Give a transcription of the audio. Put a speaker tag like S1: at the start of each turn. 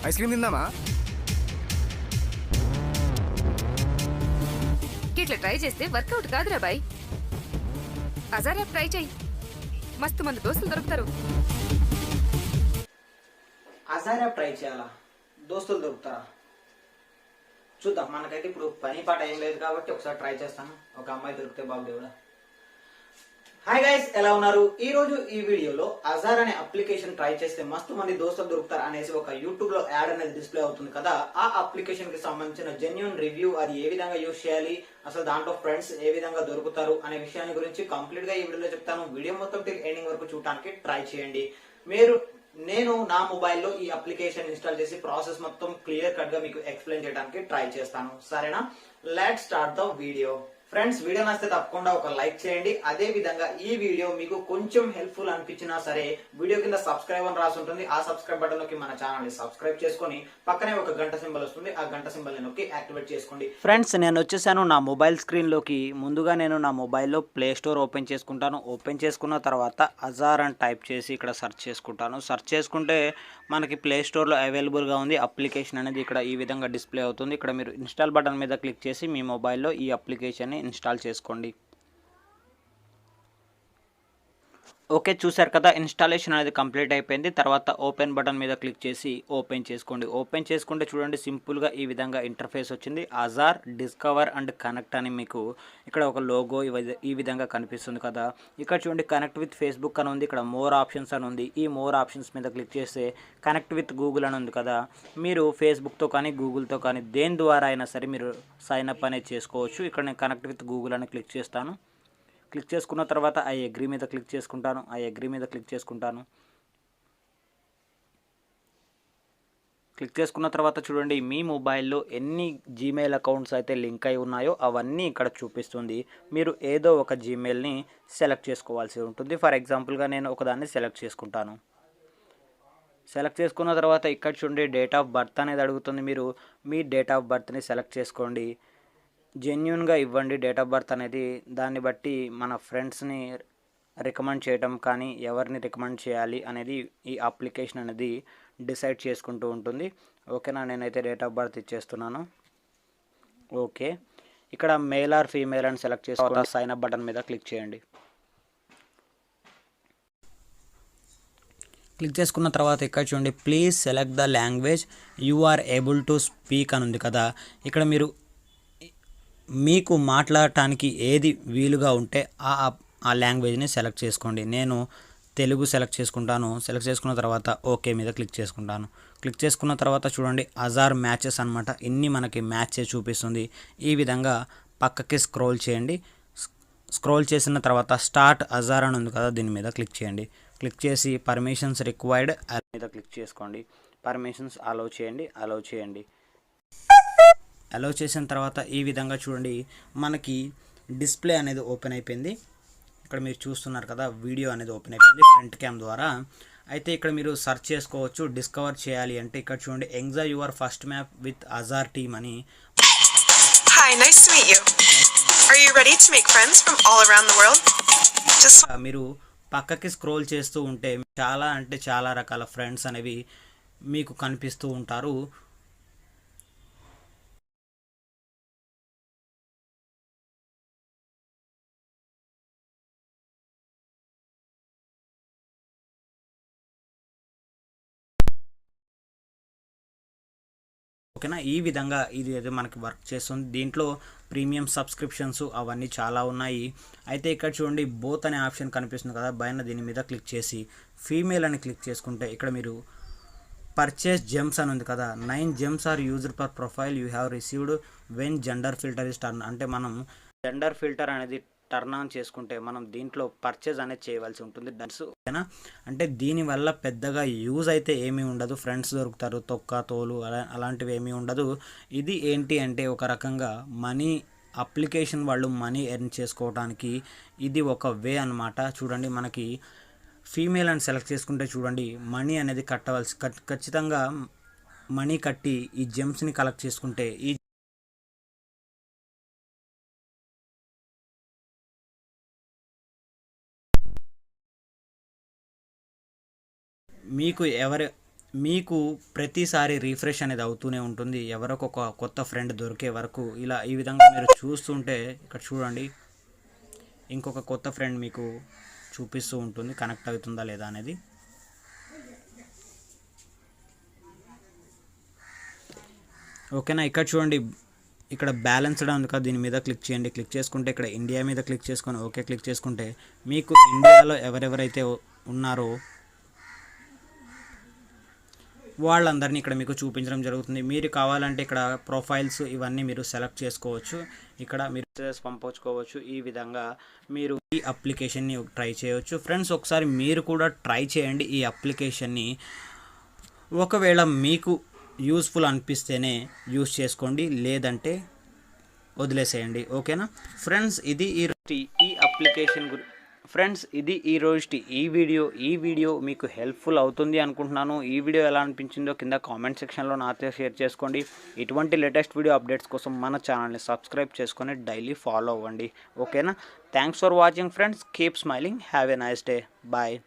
S1: Ice cream తిందామా?
S2: ఇట్లా try చేస్తే వర్కౌట్ కాదురా బాయ్. అజార్ యాప్ ట్రై చేయి, మస్తు మంది దోస్తులు దొరుకుతారు.
S3: అజార్ యాప్ ట్రై చేయాలా? దోస్తులు దొరుకుతారా? చూద్దాం. మనకైతే ఇప్పుడు పని పాట ఏం లేదు కాబట్టి ఒకసారి ట్రై చేస్తాను. ఒక అమ్మాయి దొరికితే బాబు దేవుడా. హాయ్ గైస్, ఎలా ఉన్నారు? ఈ రోజు ఈ వీడియోలో అజార్ అనే అప్లికేషన్ ట్రై చేస్తే మస్తు మంది దోస్తులు దొరుకుతారు అనేసి ఒక యూట్యూబ్ లో యాడ్ అనేది డిస్ప్లే అవుతుంది కదా. ఆ అప్లికేషన్ కి సంబంధించిన జెన్యూన్ రివ్యూ, అది ఏ విధంగా యూజ్ చేయాలి, అసలు దాంట్లో ఫ్రెండ్స్ ఏ విధంగా దొరుకుతారు అనే విషయాన్ని గురించి కంప్లీట్ గా ఈ వీడియోలో చెప్తాను. వీడియో మొత్తం టిల్ ఎండింగ్ వరకు చూడడానికి ట్రై చేయండి. నేను నా మొబైల్లో ఈ అప్లికేషన్ ఇన్స్టాల్ చేసి ప్రాసెస్ మొత్తం క్లియర్ కట్ గా మీకు ఎక్స్ప్లెయిన్ చేయడానికి ట్రై చేస్తాను. సరేనా? Let's start the video. Friends, video నచ్చితే తప్పకుండా ఒక లైక్ చేయండి. అదే విధంగా ఈ వీడియో మీకు కొంచెం హెల్ప్ఫుల్ అనిపించినా సరే వీడియో కింద సబ్స్క్రైబ్ అని రాసి ఉంటుంది. ఆ సబ్స్క్రైబ్ బటన్ నొక్కి మన ఛానల్ ని సబ్స్క్రైబ్ చేసుకొని పక్కనే ఒక గంట సింబల్ వస్తుంది. ఆ గంట సింబల్ ని నొక్కి యాక్టివేట్ చేసుకోండి. ఫ్రెండ్స్, నేను వచ్చేసాను నా మొబైల్ స్క్రీన్ లోకి. ముందుగా నేను నా మొబైల్లో ప్లే స్టోర్ ఓపెన్ చేసుకుంటాను. ఓపెన్ చేసుకున్న తర్వాత అజార్ అని టైప్ చేసి ఇక్కడ సెర్చ్ చేసుకుంటాను. సెర్చ్ చేసుకుంటే మనకి ప్లే స్టోర్లో అవైలబుల్గా ఉంది. అప్లికేషన్ అనేది ఇక్కడ ఈ విధంగా డిస్ప్లే అవుతుంది. ఇక్కడ మీరు ఇన్స్టాల్ బటన్ మీద క్లిక్ చేసి మీ మొబైల్లో ఈ అప్లికేషన్ని ఇన్స్టాల్ చేసుకోండి. ఓకే, చూసారు కదా, ఇన్స్టాలేషన్ అనేది కంప్లీట్ అయిపోయింది. తర్వాత ఓపెన్ బటన్ మీద క్లిక్ చేసి ఓపెన్ చేసుకోండి. ఓపెన్ చేసుకుంటే చూడండి, సింపుల్గా ఈ విధంగా ఇంటర్ఫేస్ వచ్చింది. అజార్ డిస్కవర్ అండ్ కనెక్ట్ అని మీకు ఇక్కడ ఒక లోగో ఈ విధంగా కనిపిస్తుంది కదా. ఇక్కడ చూడండి, కనెక్ట్ విత్ ఫేస్బుక్ అని ఉంది. ఇక్కడ మోర్ ఆప్షన్స్ అని ఉంది. ఈ మోర్ ఆప్షన్స్ మీద క్లిక్ చేస్తే కనెక్ట్ విత్ గూగుల్ అని ఉంది కదా. మీరు ఫేస్బుక్తో కానీ గూగుల్తో కానీ దేని ద్వారా అయినా సరే మీరు సైన్ అప్ అనేది చేసుకోవచ్చు. ఇక్కడ నేను కనెక్ట్ విత్ గూగుల్ అని క్లిక్ చేస్తాను. క్లిక్ చేసుకున్న తర్వాత ఐ అగ్రీ మీద క్లిక్ చేసుకుంటాను. క్లిక్ చేసుకున్న తర్వాత చూడండి, మీ మొబైల్లో ఎన్ని జీమెయిల్ అకౌంట్స్ అయితే లింక్ అయి ఉన్నాయో అవన్నీ ఇక్కడ చూపిస్తుంది. మీరు ఏదో ఒక జీమెయిల్ని సెలెక్ట్ చేసుకోవాల్సి ఉంటుంది. ఫర్ ఎగ్జాంపుల్గా నేను ఒకదాన్ని సెలెక్ట్ చేసుకుంటాను. సెలెక్ట్ చేసుకున్న తర్వాత ఇక్కడ చూడండి, డేట్ ఆఫ్ బర్త్ అనేది అడుగుతుంది. మీరు మీ డేట్ ఆఫ్ బర్త్ని సెలెక్ట్ చేసుకోండి. జెన్యూన్గా ఇవ్వండి డేట్ ఆఫ్ బర్త్ అనేది. దాన్ని బట్టి మన ఫ్రెండ్స్ని రికమెండ్ చేయడం కానీ ఎవరిని రికమెండ్ చేయాలి అనేది ఈ అప్లికేషన్ అనేది డిసైడ్ చేసుకుంటూ ఉంటుంది. ఓకేనా? నేనైతే డేట్ ఆఫ్ బర్త్ ఇచ్చేస్తున్నాను. ఓకే, ఇక్కడ మేల్ ఆర్ ఫీమేల్ అని సెలెక్ట్ చేసుకున్న సైన్ అప్ బటన్ మీద క్లిక్ చేయండి. క్లిక్ చేసుకున్న తర్వాత ఇక్కడ చూడండి, please select the language you are able to speak అని ఉంది కదా. ఇక్కడ మీరు మీకు మాట్లాడటానికి ఏది వీలుగా ఉంటే ఆ లాంగ్వేజ్ని సెలెక్ట్ చేసుకోండి. నేను తెలుగు సెలెక్ట్ చేసుకుంటాను. సెలెక్ట్ చేసుకున్న తర్వాత ఓకే మీద క్లిక్ చేసుకుంటాను. క్లిక్ చేసుకున్న తర్వాత చూడండి, అజార్ మ్యాచెస్ అనమాట. ఇన్ని మనకి మ్యాచ్ చూపిస్తుంది. ఈ విధంగా పక్కకి స్క్రోల్ చేయండి. స్క్రోల్ చేసిన తర్వాత స్టార్ట్ అజార్ అని ఉంది కదా, దీని మీద క్లిక్ చేయండి. క్లిక్ చేసి పర్మిషన్స్ రిక్వైర్డ్ మీద క్లిక్ చేసుకోండి. పర్మిషన్స్ అలౌ చేయండి. అలౌ చేసిన తర్వాత ఈ విధంగా చూడండి, మనకి డిస్ప్లే అనేది ఓపెన్ అయిపోయింది. ఇక్కడ మీరు చూస్తున్నారు కదా, వీడియో అనేది ఓపెన్ అయిపోయింది ఫ్రంట్ క్యామ్ ద్వారా. అయితే ఇక్కడ మీరు సెర్చ్ చేసుకోవచ్చు. డిస్కవర్ చేయాలి అంటే ఇక్కడ చూడండి, enjoy your first map with Azar team అని.
S4: Hi, nice to meet you. Are you ready to make friends from all around the world?
S3: మీరు పక్కకి స్క్రోల్ చేస్తూ ఉంటే చాలా అంటే చాలా రకాల ఫ్రెండ్స్ అనేవి మీకు కనిపిస్తూ ఉంటారు. ఓకేనా? ఈ విధంగా ఇది అయితే మనకి వర్క్ చేస్తుంది. దీంట్లో ప్రీమియం సబ్స్క్రిప్షన్స్ అవన్నీ చాలా ఉన్నాయి. అయితే ఇక్కడ చూడండి, బోత్ అనే ఆప్షన్ కనిపిస్తుంది కదా, పైన దీని మీద క్లిక్ చేసి ఫీమేల్ అని క్లిక్ చేసుకుంటే ఇక్కడ మీరు పర్చేస్ జెమ్స్ అని ఉంది కదా. 9 gems are used per profile you have received when gender filter is turn. అంటే మనం జెండర్ ఫిల్టర్ అనేది టర్న్ ఆన్ చేసుకుంటే మనం దీంట్లో పర్చేజ్ అనేది చేయవలసి ఉంటుంది. ఓకేనా? అంటే దీనివల్ల పెద్దగా యూజ్ అయితే ఏమీ ఉండదు. ఫ్రెండ్స్ దొరుకుతారు, తొక్క తోలు అలాంటివి ఏమీ ఉండదు. ఇది ఏంటి అంటే ఒక రకంగా మనీ అప్లికేషన్ వాళ్ళు మనీ ఎర్న్ చేసుకోవడానికి ఇది ఒక వే అన్నమాట. చూడండి, మనకి ఫీమేల్ అని సెలెక్ట్ చేసుకుంటే చూడండి, మనీ అనేది ఖచ్చితంగా మనీ కట్టి ఈ జెమ్స్ని కలెక్ట్ చేసుకుంటే మీకు మీకు ప్రతిసారి రీఫ్రెష్ అనేది అవుతూనే ఉంటుంది. ఎవరొక ఒక కొత్త ఫ్రెండ్ దొరికే వరకు ఇలా ఈ విధంగా మీరు చూస్తుంటే ఇక్కడ చూడండి, ఇంకొక కొత్త ఫ్రెండ్ మీకు చూపిస్తూ ఉంటుంది కనెక్ట్ అవుతుందా లేదా అనేది. ఓకేనా, ఇక్కడ చూడండి, ఇక్కడ బ్యాలెన్స్డ్ ఉంది కదా, దీని మీద క్లిక్ చేయండి. క్లిక్ చేసుకుంటే ఇక్కడ ఇండియా మీద క్లిక్ చేసుకొని ఓకే క్లిక్ చేసుకుంటే మీకు ఇండియాలో ఎవరెవరైతే ఉన్నారో వాళ్ళందరినీ ఇక్కడ మీకు చూపించడం జరుగుతుంది. మీరు కావాలంటే ఇక్కడ ప్రొఫైల్స్ ఇవన్నీ మీరు సెలెక్ట్ చేసుకోవచ్చు. ఇక్కడ మీరు మెసేజెస్ పంపించుకోవచ్చు. ఈ విధంగా మీరు ఈ అప్లికేషన్ని ట్రై చేయవచ్చు. ఫ్రెండ్స్, ఒకసారి మీరు కూడా ట్రై చేయండి ఈ అప్లికేషన్ని. ఒకవేళ మీకు యూస్ఫుల్ అనిపిస్తేనే యూస్ చేసుకోండి, లేదంటే వదిలేసేయండి. ఓకేనా ఫ్రెండ్స్, ఇది ఈ అప్లికేషన్ ఫ్రెండ్స్, ఇది ఈ వీడియో మీకు హెల్ప్ఫుల్ అవుతుంది అనుకుంటున్నాను. ఈ వీడియో ఎలా అనిపించిందో కింద కామెంట్ సెక్షన్లో నాతో షేర్ చేసుకోండి. ఇటువంటి లేటెస్ట్ వీడియో అప్డేట్స్ కోసం మన ఛానల్ని సబ్స్క్రైబ్ చేసుకొని డైలీ ఫాలో అవ్వండి. ఓకేనా, thanks for watching friends. Keep smiling. Have a nice day. Bye.